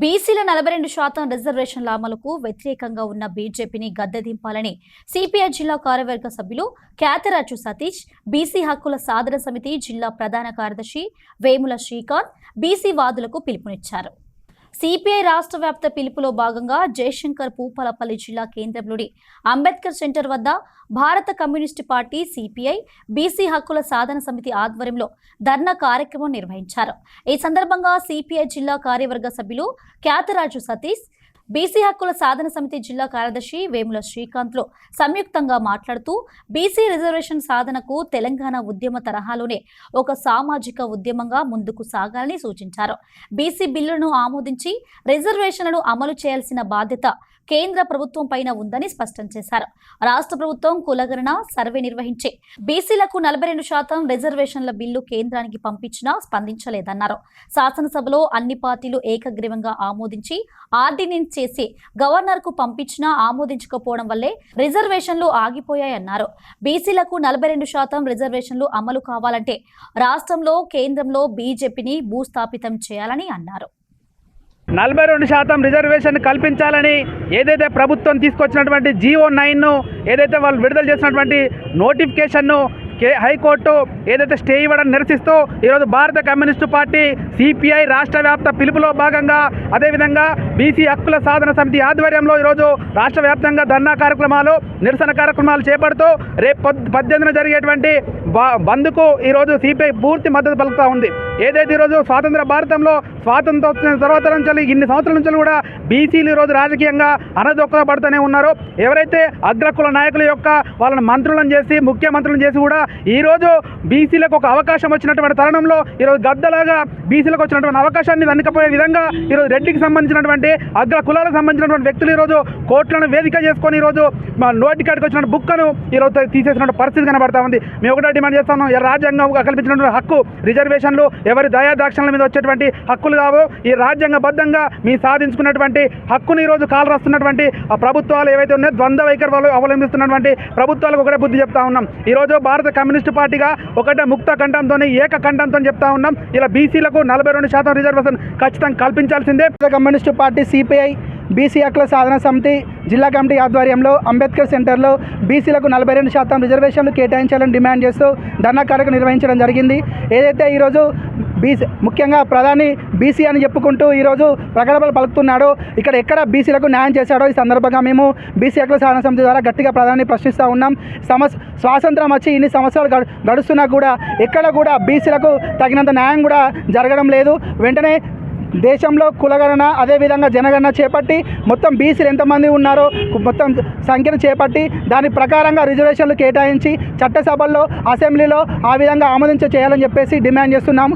బీసీల 42% రిజర్వేషన్ల అమలుకు వ్యతిరేకంగా ఉన్న బీజేపీని గద్దెదింపాలని సిపిఐ జిల్లా కార్యవర్గ సభ్యులు క్యాతరాజు సతీష్, బీసీ హక్కుల సాధన సమితి జిల్లా ప్రధాన కార్యదర్శి వేముల శ్రీకాంత్ బీసీ వాదులకు పిలుపునిచ్చారు. సిపిఐ రాష్ట్ర వ్యాప్త పిలుపులో భాగంగా జయశంకర్ భూపాలపల్లి జిల్లా కేంద్రంలోని అంబేద్కర్ సెంటర్ వద్ద భారత కమ్యూనిస్టు పార్టీ సిపిఐ బీసీ హక్కుల సాధన సమితి ఆధ్వర్యంలో ధర్నా కార్యక్రమం నిర్వహించారు. ఈ సందర్భంగా సిపిఐ జిల్లా కార్యవర్గ సభ్యులు క్యాతరాజు సతీష్, బీసీ హక్కుల సాధన సమితి జిల్లా కార్యదర్శి వేముల శ్రీకాంత్లు సంయుక్తంగా మాట్లాడుతూ బీసీ రిజర్వేషన్ సాధనకు తెలంగాణ ఉద్యమ తరహాలోనే ఒక సామాజిక ఉద్యమంగా ముందుకు సాగాలని సూచించారు. బీసీ బిల్లును ఆమోదించి రిజర్వేషన్లను అమలు చేయాల్సిన బాధ్యత కేంద్ర ప్రభుత్వం పైన ఉందని స్పష్టం చేశారు. రాష్ట్ర ప్రభుత్వం కులగణన సర్వే నిర్వహించి బీసీలకు 42% రిజర్వేషన్ల బిల్లు కేంద్రానికి పంపించినా స్పందించలేదన్నారు. శాసనసభలో అన్ని పార్టీలు ఏకగ్రీవంగా ఆమోదించి ఆర్డినెన్స్ చేసి గవర్నర్ కు పంపించినా ఆమోదించకపోవడం వల్లే రిజర్వేషన్లు ఆగిపోయాయన్నారు. బీసీలకు 42% రిజర్వేషన్లు అమలు కావాలంటే రాష్ట్రంలో కేంద్రంలో బీజేపీని భూస్థాపితం చేయాలని అన్నారు. 42% రిజర్వేషన్ కల్పించాలని ఏదైతే ప్రభుత్వం తీసుకొచ్చినటువంటి GO9ను ఏదైతే వాళ్ళు విడుదల చేసినటువంటి నోటిఫికేషన్ను హైకోర్టు ఏదైతే స్టే ఇవ్వడం నిరసిస్తూ ఈరోజు భారత కమ్యూనిస్టు పార్టీ సిపిఐ రాష్ట్ర వ్యాప్త పిలుపులో భాగంగా అదేవిధంగా బీసీ హక్కుల సాధన సమితి ఆధ్వర్యంలో ఈరోజు రాష్ట్ర వ్యాప్తంగా ధర్నా కార్యక్రమాలు, నిరసన కార్యక్రమాలు చేపడుతూ రేపు 18న జరిగేటువంటి బంద్కు ఈరోజు సిపిఐ పూర్తి మద్దతు పలుకుతూ ఉంది. ఏదైతే ఈరోజు స్వాతంత్ర భారతంలో స్వాతంత్రం వచ్చిన తర్వాత నుంచి ఇన్ని సంవత్సరాల నుంచి కూడా బీసీలు ఈరోజు రాజకీయంగా అనదొక్కబడుతూనే ఉన్నారు. ఎవరైతే అగ్రకుల నాయకుల యొక్క వాళ్ళని మంత్రులను చేసి ముఖ్యమంత్రులను చేసి కూడా ఈరోజు బీసీలకు ఒక అవకాశం వచ్చినటువంటి తరుణంలో ఈరోజు గద్దలాగా బీసీలకు వచ్చినటువంటి అవకాశాన్ని వెనుకపోయే విధంగా ఈరోజు రెడ్డికి సంబంధించినటువంటి అగ్ర కులాలకు సంబంధించినటువంటి వ్యక్తులు ఈరోజు కోర్టులను వేదిక చేసుకొని ఈరోజు నోటికాడికి వచ్చిన బుక్కను ఈరోజు తీసేసినటువంటి పరిస్థితి కనబడతా ఉంది. మేము ఒకటే డిమాండ్ చేస్తాము, రాజ్యాంగం కల్పించినటువంటి హక్కు రిజర్వేషన్లు ఎవరి దయాదాక్షణల మీద వచ్చేటువంటి హక్కులు కావు. ఈ రాజ్యాంగబద్ధంగా మీ సాధించుకున్నటువంటి హక్కుని ఈరోజు కాలు రాస్తున్నటువంటి ఆ ప్రభుత్వాలు ఏవైతే ఉన్నాయో ద్వంద్వ వైఖరి అవలంబిస్తున్నటువంటి ప్రభుత్వాలకు ఒకటే బుద్ధి చెప్తా ఉన్నాం. ఈరోజు భారత కమ్యూనిస్టు పార్టీగా ఒకటే ముక్త కంఠంతో ఏకకంఠంతో చెప్తా ఉన్నాం, ఇలా బీసీలకు 42% రిజర్వేషన్ ఖచ్చితంగా కల్పించాల్సిందే. కమ్యూనిస్టు పార్టీ సిపిఐ బీసీ హక్కుల సాధన సమితి జిల్లా కమిటీ ఆధ్వర్యంలో అంబేద్కర్ సెంటర్లో బీసీలకు 42% రిజర్వేషన్లు కేటాయించాలని డిమాండ్ చేస్తూ ధర్నా కార్యక్రమం నిర్వహించడం జరిగింది. ఏదైతే ఈరోజు ముఖ్యంగా ప్రధాని బీసీ అని చెప్పుకుంటూ ఈరోజు ప్రకటనలు పలుకుతున్నాడో ఇక్కడ ఎక్కడ బీసీలకు న్యాయం చేశాడో ఈ సందర్భంగా మేము బీసీ హక్కుల సాధన సమితి ద్వారా గట్టిగా ప్రధాని ప్రశ్నిస్తూ ఉన్నాం. స్వాతంత్రం వచ్చి ఇన్ని సంవత్సరాలు గడుస్తున్నా కూడా ఎక్కడ కూడా బీసీలకు తగినంత న్యాయం కూడా జరగడం లేదు. వెంటనే దేశంలో కులగణన అదేవిధంగా జనగణన చేపట్టి మొత్తం బీసీలు ఎంతమంది ఉన్నారో మొత్తం సంఖ్యను చేపట్టి దాని ప్రకారంగా రిజర్వేషన్లు కేటాయించి చట్టసభల్లో అసెంబ్లీలో ఆ విధంగా ఆమోదించేయాలని చెప్పేసి డిమాండ్ చేస్తున్నాము.